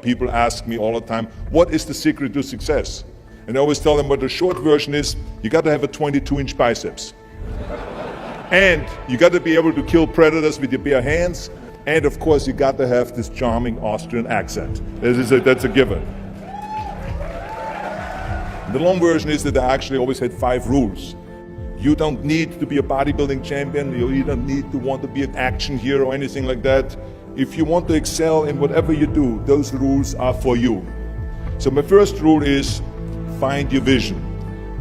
people ask me all the time, what is the secret to success? And I always tell them what the short version is, you got to have a 22-inch biceps. And you got to be able to kill predators with your bare hands. And of course, you got to have this charming Austrian accent. That's a given. The long version is that I actually always had 5 rules. You don't need to be a bodybuilding champion. You don't need to want to be an action hero or anything like that. If you want to excel in whatever you do, those rules are for you. So my first rule is find your vision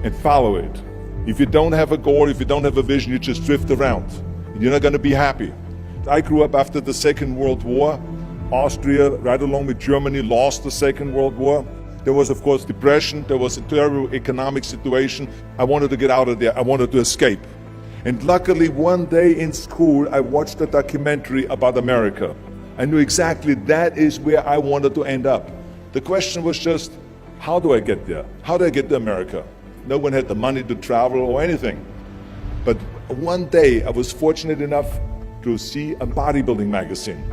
and follow it. If you don't have a goal, if you don't have a vision, you just drift around. You're not going to be happy. I grew up after the Second World War. Austria, right along with Germany, lost the Second World War. There was, of course, depression. There was a terrible economic situation. I wanted to get out of there. I wanted to escape. And luckily, one day in school, I watched a documentary about America. I knew exactly that is where I wanted to end up. The question was just, how do I get there? How do I get to America? No one had the money to travel or anything. But one day, I was fortunate enough to see a bodybuilding magazine.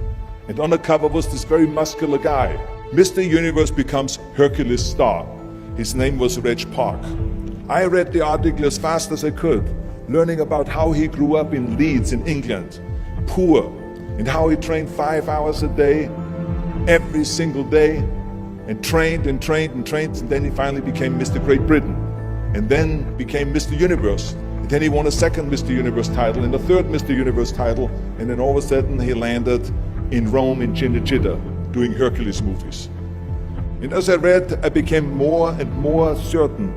And on the cover was this very muscular guy. Mr. Universe becomes Hercules star. His name was Reg Park. I read the article as fast as I could, learning about how he grew up in Leeds in England, poor, and how he trained 5 hours a day, every single day, and trained and trained and trained, and then he finally became Mr. Great Britain, and then became Mr. Universe. And then he won a second Mr. Universe title and a third Mr. Universe title, and then all of a sudden he landed in Rome in Cinecittà, doing Hercules movies. And as I read, I became more and more certain.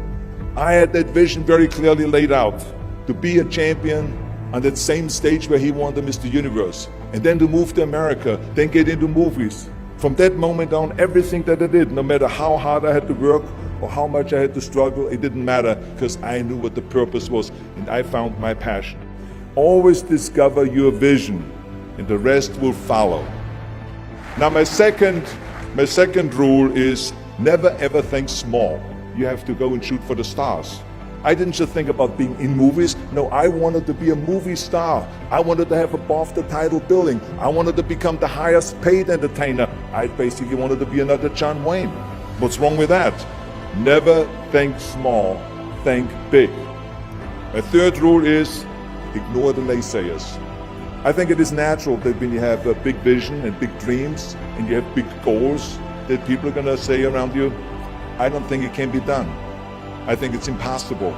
I had that vision very clearly laid out, to be a champion on that same stage where he won the Mr. Universe, and then to move to America, then get into movies. From that moment on, everything that I did, no matter how hard I had to work or how much I had to struggle, it didn't matter, because I knew what the purpose was, and I found my passion. Always discover your vision, and the rest will follow. Now my second rule is never ever think small. You have to go and shoot for the stars. I didn't just think about being in movies. No, I wanted to be a movie star. I wanted to have above the title billing. I wanted to become the highest paid entertainer. I basically wanted to be another John Wayne. What's wrong with that? Never think small, think big. My third rule is ignore the naysayers. I think it is natural that when you have a big vision and big dreams and you have big goals, that people are going to say around you, I don't think it can be done. I think it's impossible.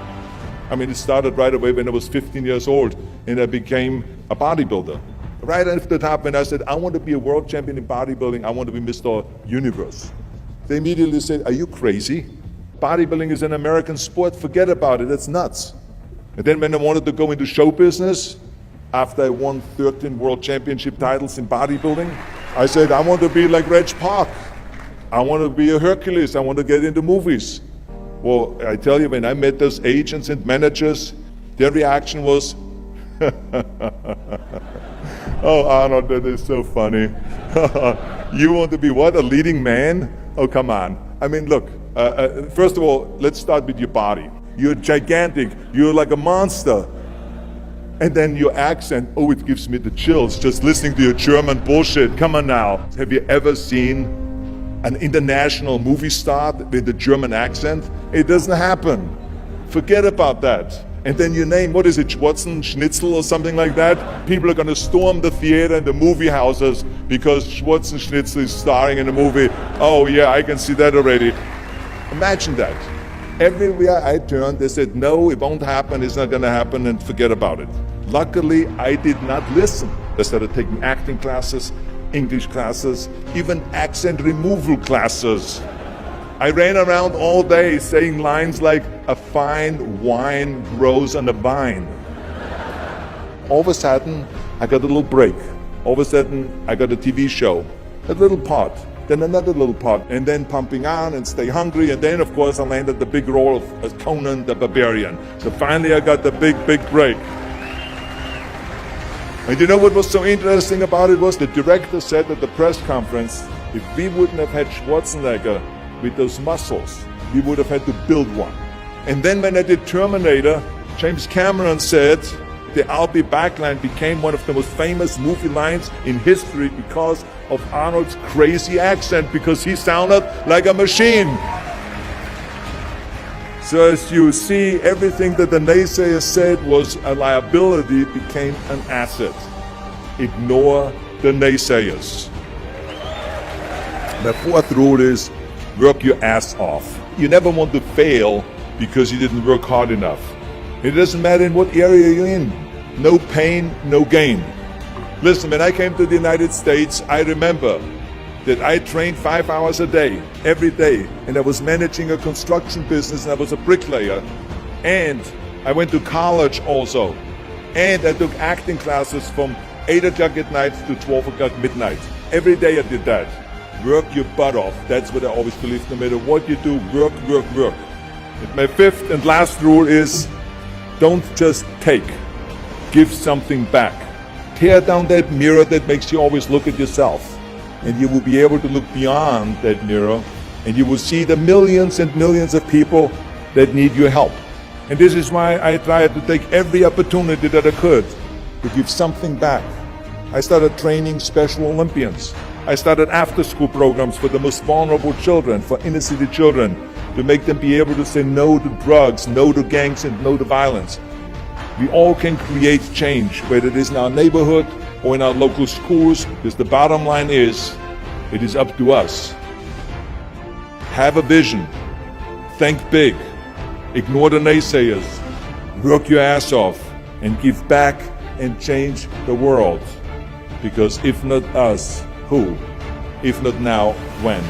I mean, it started right away when I was 15 years old and I became a bodybuilder. Right after the top when I said, I want to be a world champion in bodybuilding, I want to be Mr. Universe. They immediately said, are you crazy? Bodybuilding is an American sport, forget about it, it's nuts. And then when I wanted to go into show business, after I won 13 world championship titles in bodybuilding, I said, I want to be like Reg Park. I want to be a Hercules. I want to get into movies. Well, I tell you, when I met those agents and managers, their reaction was, oh, Arnold, that is so funny. You want to be what, a leading man? Oh, come on. I mean, look, first of all, let's start with your body. You're gigantic. You're like a monster. And then your accent, oh, it gives me the chills just listening to your German bullshit. Come on now. Have you ever seen an international movie star with a German accent? It doesn't happen. Forget about that. And then your name, what is it, Schnitzel or something like that? People are going to storm the theater and the movie houses because Schnitzel is starring in a movie. Oh yeah, I can see that already. Imagine that. Everywhere I turned, they said, no, it won't happen, it's not going to happen, and forget about it. Luckily, I did not listen. I started taking acting classes, English classes, even accent removal classes. I ran around all day saying lines like, a fine wine grows on a vine. All of a sudden, I got a little break. All of a sudden, I got a TV show, a little part. Then another little part, and then Pumping On and Stay Hungry, and then of course I landed the big role of Conan the Barbarian. So finally I got the big break. And you know what was so interesting about it was the director said at the press conference, if we wouldn't have had Schwarzenegger with those muscles, we would have had to build one. And then when I did Terminator, James Cameron said, the I'll be back line became one of the most famous movie lines in history because of Arnold's crazy accent, because he sounded like a machine. So as you see, everything that the naysayers said was a liability became an asset. Ignore the naysayers. The fourth rule is work your ass off. You never want to fail because you didn't work hard enough. It doesn't matter in what area you're in. No pain, no gain. Listen, when I came to the United States, I remember that I trained 5 hours a day, every day, and I was managing a construction business, and I was a bricklayer, and I went to college also, and I took acting classes from 8 o'clock at night to 12 o'clock midnight. Every day I did that. Work your butt off. That's what I always believe. No matter what you do, work, work, work. And my fifth and last rule is, don't just take. Give something back. Tear down that mirror that makes you always look at yourself. And you will be able to look beyond that mirror, and you will see the millions and millions of people that need your help. And this is why I tried to take every opportunity that I could to give something back. I started training Special Olympians. I started after-school programs for the most vulnerable children, for inner city children, to make them be able to say no to drugs, no to gangs, and no to violence. We all can create change, whether it is in our neighborhood or in our local schools, because the bottom line is, it is up to us. Have a vision. Think big. Ignore the naysayers. Work your ass off and give back and change the world. Because if not us, who? If not now, when?